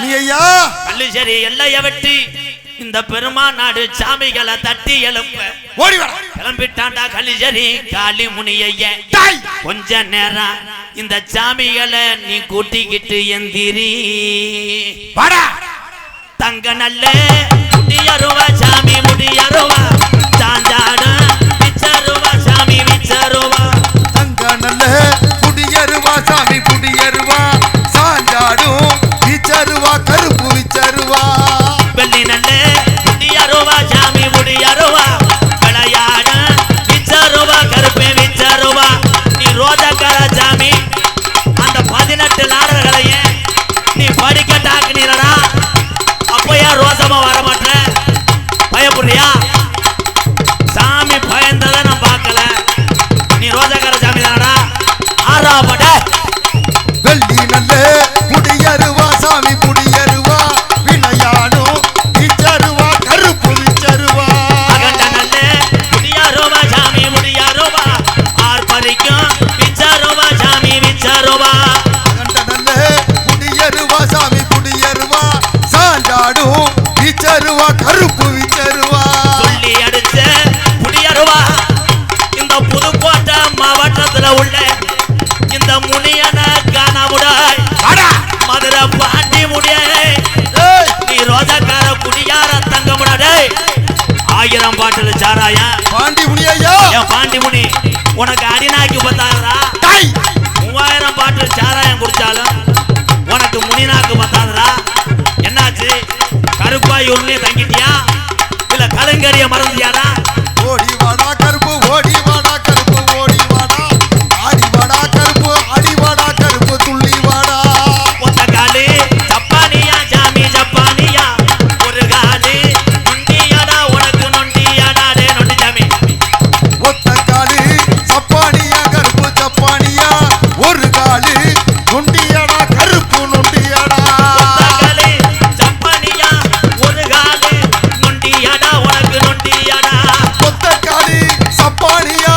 ஐயா கல்லுச்சேரி எல்லைய வெட்டி இந்த பெருமாநாடு சாமிகளை தட்டி எழுப்ப ஓடி வர கிளம்பிட்டாண்டா கல்லுச்சேரி காளி முனிய கொஞ்ச நேரம் இந்த சாமிகளை நீ கூட்டிக்கிட்டு எந்திரி வாடா தங்க நல்ல முடியருவா சாமி முடியருவா சாஞ்சாடு விச்சருவா சாமி விச்சருவா தங்க நல்ல குடியருவா சாமி குடியருவா சாஞ்சாடும் விச்சருவா கருப்பு விச்சருவா வெள்ளி நல்ல முடியருவா சாமி முடியருவா விளையாடு விச்சருவா கருப்பே விச்சருவா நீ ரோஜக்கார சாமி அந்த 18 நாடர்களைய நீ படிக்கட்டாக்குனீரடா அப்பயா ரோசமா வர மாட்டேன் பயப்படுறியா சாமி பயந்ததை நான் பார்க்கல நீ ரோஜக்கார சாமி தானடா ஆறாப்பட வெள்ளி நல்ல குடியருவா சாமி குடியருவா விளையாடும் விச்சருவா கருப்பு விச்சருவா அகண்ட நல்ல முடியாரோவா சாமி முடியாரோவா ஆர்ப்பரிக்கும் விச்சாரோவா சாமி விச்சாரோவா கண்ட நல்ல குடியருவா சாமி குடியருவா சாஞ்சாடும் விச்சருவா கருப்பு விச்சருவா சொல்லி அடிச்ச முடியாரோவா இந்த புதுக்கோட்டை மாவட்டத்துல உள்ள இந்த முனியன காணாமுடாய் மதுரை பாண்டி முடியாய் நீ ரோஜக்கார குடியார தங்க முடாடே 1000 பாட்டில் சாராயா பாண்டி முனியா என் பாண்டி முனி உனக்கு அடிநாய்க்கு 3000 பாட்டில் சாராயம் குடிச்சாலும் உனக்கு முனிநாக்கு 10,000 என்னாச்சு கருப்பாயூர்லயே தங்கிட்டியா இல்ல கலங்கரிய மறந்துட்டியாடா ஓடி வாடா கருப்பு ஓடி வாடா கருப்பு ஓடி வாடா ஆடி வாடா கருப்பு ஆடி வாடா கருப்பு துள்ளி வாடா ஒத்த காலு ஜப்பானியா சாமி ஜப்பானியா ஒரு காலு நொண்டியாடா உனக்கு நொண்டியாடா டே நொண்டி சாமி ஒத்த காலு சப்பானியா கருப்பு சப்பானியா ஒரு காலு நொண்டியாடா கருப்பு நொண்டியாடா ஒத்த காலு ஜப்பானியா ஒரு காலு நொண்டியாடா உனக்கு நொண்டியாடா ஒத்த காலு சப்பானியா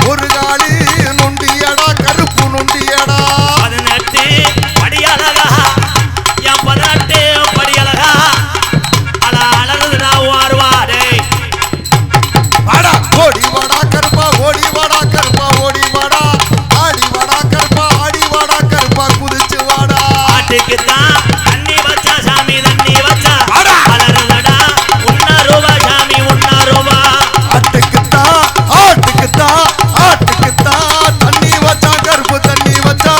ஒரு காலு நொண்டியாடா கருப்பு நொண்டியாடா 18 படியழகா என் 18 படியழகா அழகுது நான் வாருவாடே வாடா ஓடி வாடா கருப்பா ஓடி வாடா கருப்பா ஓடி வாடா ஆடி வாடா கருப்பா ஆடி வாடா கருப்பா குதிச்சு வாடா ஆட்டுக்குத்தான் தண்ணி வச்சா சாமி தண்ணி வச்சா வாடா. அலறுதடா உன்னாரூபா சாமி உன்னாரூபா ஆட்டுக்குத்தான் ஆட்டுக்குத்தான் ஆட்டுக்குத்தான் தண்ணி வச்சா கருப்பு தண்ணி வச்சா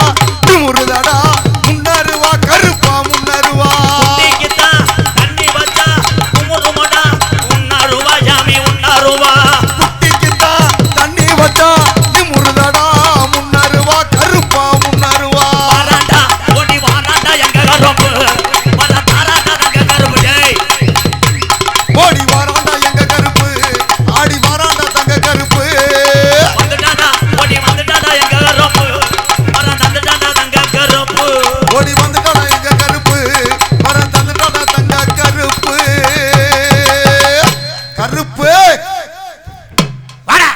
முருதடா முன்னருவா கருப்பா முன்னருவா குட்டிக்குத்தான் தண்ணி வச்சா குமுறுமடா உன்னாரூபா சாமி உன்னாரூபா குட்டிக்குத்தான் தண்ணி வச்சா முருதடா முன்னருவா கருப்பா முன்னருவா வாராண்டா ஓடி வாராண்டா எங்க கருப்பு வர தாராண்டா தங்க கருப்பு டேய் ஓடி வாராண்டா எங்க கருப்பு ஆடி வாராண்டா தங்க கருப்பு வந்துட்டாண்டா ஓடி வந்துட்டாண்டா எங்க கருப்பு வர தந்துட்டாண்டா தங்க கருப்பு ஓடி வந்துட்டாடா எங்க கருப்பு வர தந்துட்டாடா தங்க கருப்பு கருப்பு வாடா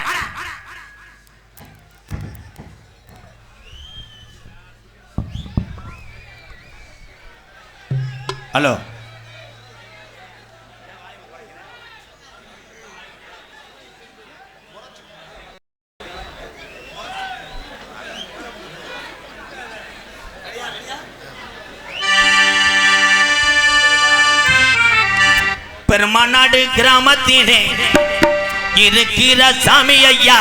ஹலோ பெருமாநாடு கிராமத்திலே இருக்கிற சாமி ஐயா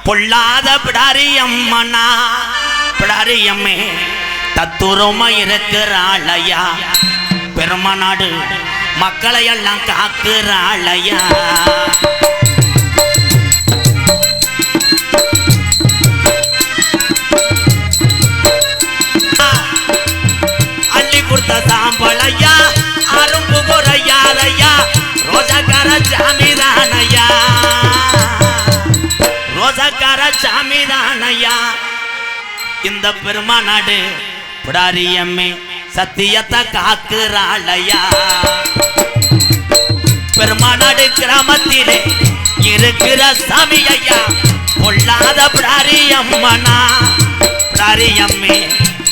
பொல்லாத பிடாரி அம்மனா பிடாரி அம்மே தத்துரமா இருக்கிறாள் ஐயா பெருமாநாடு மக்களை எல்லாம் காக்குறாள் ஐயா அள்ளி கொடுத்த சாம்பளையா அரும்பு குறையாதையா ரோஜக்கார சாமிதானையா ரோஜக்கார சாமிதானையா இந்த பெருமாநாடு பிடாரியம்மே சத்தியத்தை காக்குறாளையா பெருமாநாடு கிராமத்திலே இருக்கிற சாமி ஐயா பொல்லாத பிடாரியம்மனா பிடாரியம்மே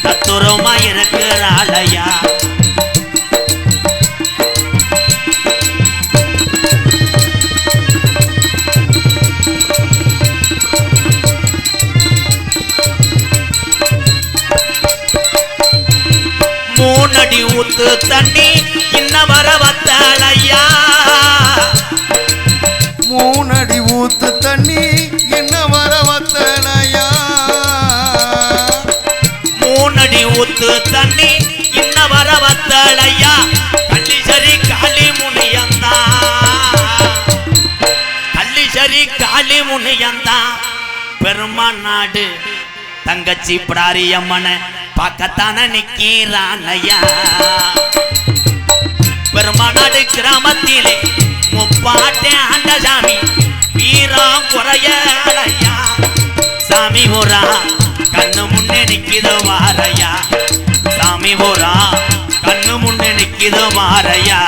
தத்துரமா இருக்கிறாளையா 3 அடி ஊத்து தண்ணி இன்ன வர வத்தலையா 3 அடி ஊத்து தண்ணி என்ன வர வத்தலையா 3 அடி ஊத்து தண்ணி இன்ன வர வத்தலையா கள்ளிசரி காளி முனியந்தா கள்ளிசரி காளி முனியந்தா பெருமான் நாடு தங்கச்சி பிடாரியம்மன பக்கத்தான நிக்கிறானையா பெருமாநாடு கிராமத்திலே முப்பாட்டே ஆண்ட சாமி வீரம் குறையலையா சாமி ஊரா கண்ணு முன்னே நிக்கிது மாறையா சாமி ஊரா கண்ணு முன்னே நிக்கிது மாறையா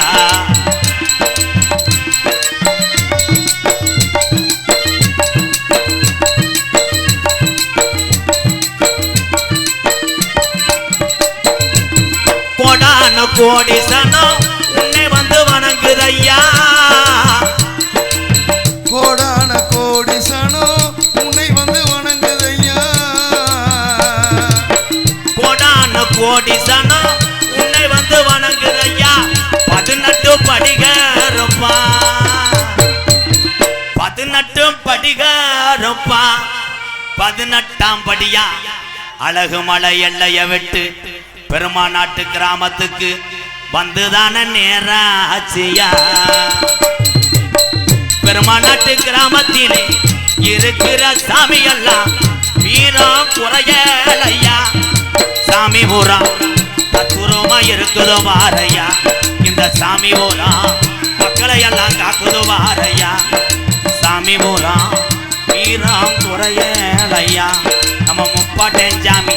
கோடி சனம் உன்னை வந்து வணங்குதையா கோடான கோடி சனம் உன்னை வந்து வணங்குதையா கோடான கோடி சனம் உன்னை வந்து வணங்குதையா 18 படிகரப்பா 18 படிகரப்பா 18ஆம் படியா அழகுமலை எல்லைய விட்டு பெருமாநாட்டு கிராமத்துக்கு வந்துதான நேராச்சியா பெருமாநாட்டு கிராமத்திலே இருக்கிற சாமி எல்லாம் வீரம் குறையலையா சாமி ஊரா தத்துரமா இருக்குதோ வாரையா இந்த சாமி ஊரா மக்களை எல்லாம் காக்குதோ வாரையா சாமி ஊரா வீரம் குறையலையா நம்ம முப்பாட்டன் சாமி